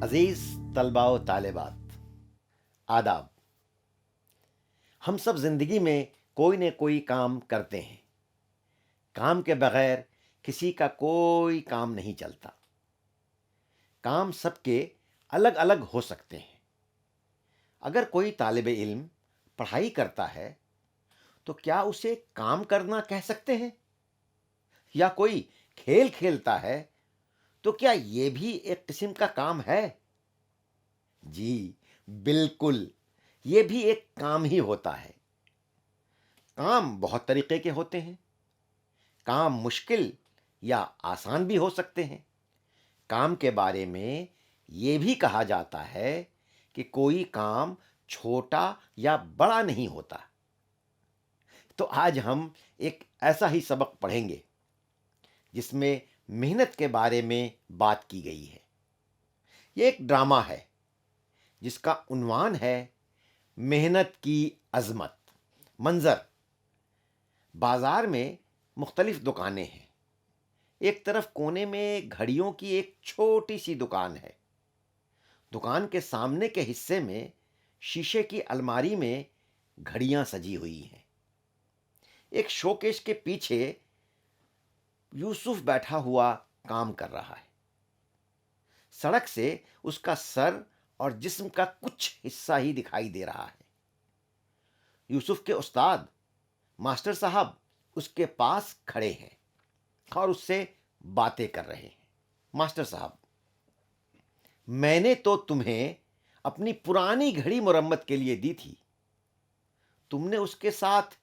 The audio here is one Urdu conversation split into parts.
عزیز طلباء و طالبات، آداب۔ ہم سب زندگی میں کوئی نہ کوئی کام کرتے ہیں۔ کام کے بغیر کسی کا کوئی کام نہیں چلتا۔ کام سب کے الگ الگ ہو سکتے ہیں۔ اگر کوئی طالب علم پڑھائی کرتا ہے تو کیا اسے کام کرنا کہہ سکتے ہیں؟ یا کوئی کھیل کھیلتا ہے تو کیا یہ بھی ایک قسم کا کام ہے؟ جی بالکل، یہ بھی ایک کام ہی ہوتا ہے۔ کام بہت طریقے کے ہوتے ہیں۔ کام مشکل یا آسان بھی ہو سکتے ہیں۔ کام کے بارے میں یہ بھی کہا جاتا ہے کہ کوئی کام چھوٹا یا بڑا نہیں ہوتا۔ تو آج ہم ایک ایسا ہی سبق پڑھیں گے جس میں محنت کے بارے میں بات کی گئی ہے۔ یہ ایک ڈرامہ ہے جس کا عنوان ہے محنت کی عظمت۔ منظر: بازار میں مختلف دکانیں ہیں۔ ایک طرف کونے میں گھڑیوں کی ایک چھوٹی سی دکان ہے۔ دکان کے سامنے کے حصے میں شیشے کی الماری میں گھڑیاں سجی ہوئی ہیں۔ ایک شوکیس کے پیچھے یوسف بیٹھا ہوا کام کر رہا ہے۔ سڑک سے اس کا سر اور جسم کا کچھ حصہ ہی دکھائی دے رہا ہے۔ یوسف کے استاد ماسٹر صاحب اس کے پاس کھڑے ہیں اور اس سے باتیں کر رہے ہیں۔ ماسٹر صاحب: میں نے تو تمہیں اپنی پرانی گھڑی مرمت کے لیے دی تھی، تم نے اس کے ساتھ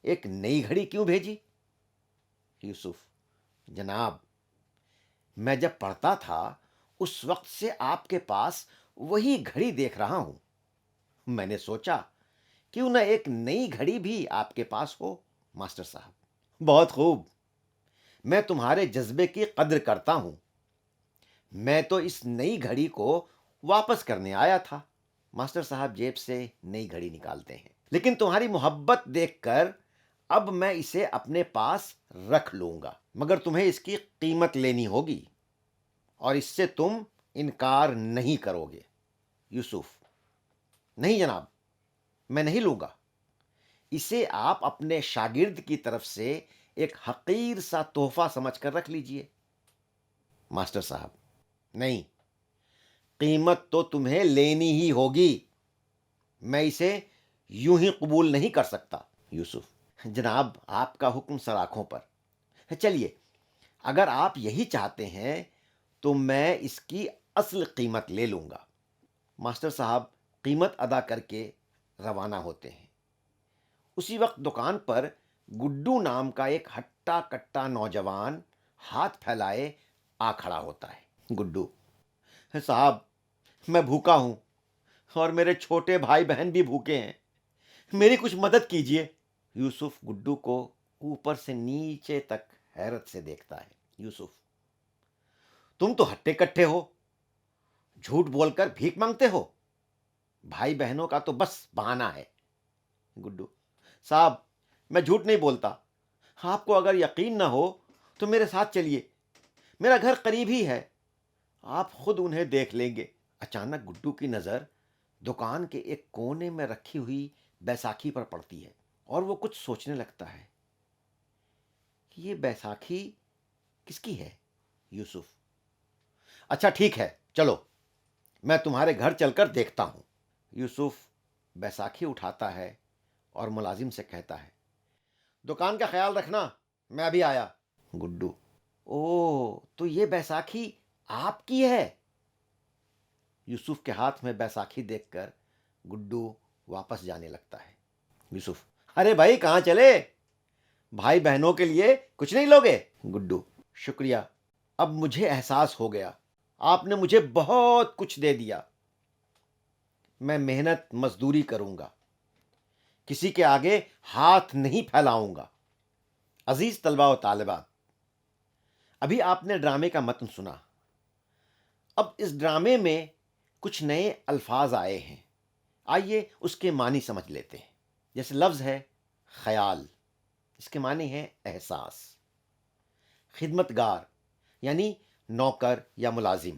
ایک نئی گھڑی کیوں بھیجی؟ یوسف: جناب، میں جب پڑھتا تھا اس وقت سے آپ کے پاس وہی گھڑی دیکھ رہا ہوں۔ میں نے سوچا کیوں نہ ایک نئی گھڑی بھی آپ کے پاس ہو۔ ماسٹر صاحب: بہت خوب، میں تمہارے جذبے کی قدر کرتا ہوں۔ میں تو اس نئی گھڑی کو واپس کرنے آیا تھا۔ ماسٹر صاحب جیب سے نئی گھڑی نکالتے ہیں۔ لیکن تمہاری محبت دیکھ کر اب میں اسے اپنے پاس رکھ لوں گا، مگر تمہیں اس کی قیمت لینی ہوگی اور اس سے تم انکار نہیں کرو گے۔ یوسف: نہیں جناب، میں نہیں لوں گا۔ اسے آپ اپنے شاگرد کی طرف سے ایک حقیر سا تحفہ سمجھ کر رکھ لیجئے۔ ماسٹر صاحب: نہیں، قیمت تو تمہیں لینی ہی ہوگی، میں اسے یوں ہی قبول نہیں کر سکتا۔ یوسف: جناب، آپ کا حکم سر آنکھوں پر۔ چلیے، اگر آپ یہی چاہتے ہیں تو میں اس کی اصل قیمت لے لوں گا۔ ماسٹر صاحب قیمت ادا کر کے روانہ ہوتے ہیں۔ اسی وقت دکان پر گڈو نام کا ایک ہٹا کٹا نوجوان ہاتھ پھیلائے آ کھڑا ہوتا ہے۔ گڈو: صاحب، میں بھوکا ہوں اور میرے چھوٹے بھائی بہن بھی بھوکے ہیں، میری کچھ مدد کیجیے۔ یوسف گڈو کو اوپر سے نیچے تک حیرت سے دیکھتا ہے۔ یوسف: تم تو ہٹے کٹھے ہو، جھوٹ بول کر بھیک مانگتے ہو، بھائی بہنوں کا تو بس بہانہ ہے۔ گڈو: صاحب، میں جھوٹ نہیں بولتا، آپ کو اگر یقین نہ ہو تو میرے ساتھ چلیے، میرا گھر قریب ہی ہے، آپ خود انہیں دیکھ لیں گے۔ اچانک گڈو کی نظر دکان کے ایک کونے میں رکھی ہوئی بیساکھی پر پڑتی ہے اور وہ کچھ سوچنے لگتا ہے کہ یہ بیساکھی کس کی ہے؟ یوسف: اچھا ٹھیک ہے، چلو میں تمہارے گھر چل کر دیکھتا ہوں۔ یوسف بیساکھی اٹھاتا ہے اور ملازم سے کہتا ہے، دکان کا خیال رکھنا، میں ابھی آیا۔ گڈو: او، تو یہ بیساکھی آپ کی ہے؟ یوسف کے ہاتھ میں بیساکھی دیکھ کر گڈو واپس جانے لگتا ہے۔ یوسف: ارے بھائی، کہاں چلے؟ بھائی بہنوں کے لیے کچھ نہیں لوگے؟ گڈو: شکریہ، اب مجھے احساس ہو گیا، آپ نے مجھے بہت کچھ دے دیا۔ میں محنت مزدوری کروں گا، کسی کے آگے ہاتھ نہیں پھیلاؤں گا۔ عزیز طلباء و طالبات، ابھی آپ نے ڈرامے کا متن سنا۔ اب اس ڈرامے میں کچھ نئے الفاظ آئے ہیں، آئیے اس کے معنی سمجھ لیتے ہیں۔ جیسے لفظ ہے خیال، اس کے معنی ہے احساس۔ خدمتگار یعنی نوکر یا ملازم۔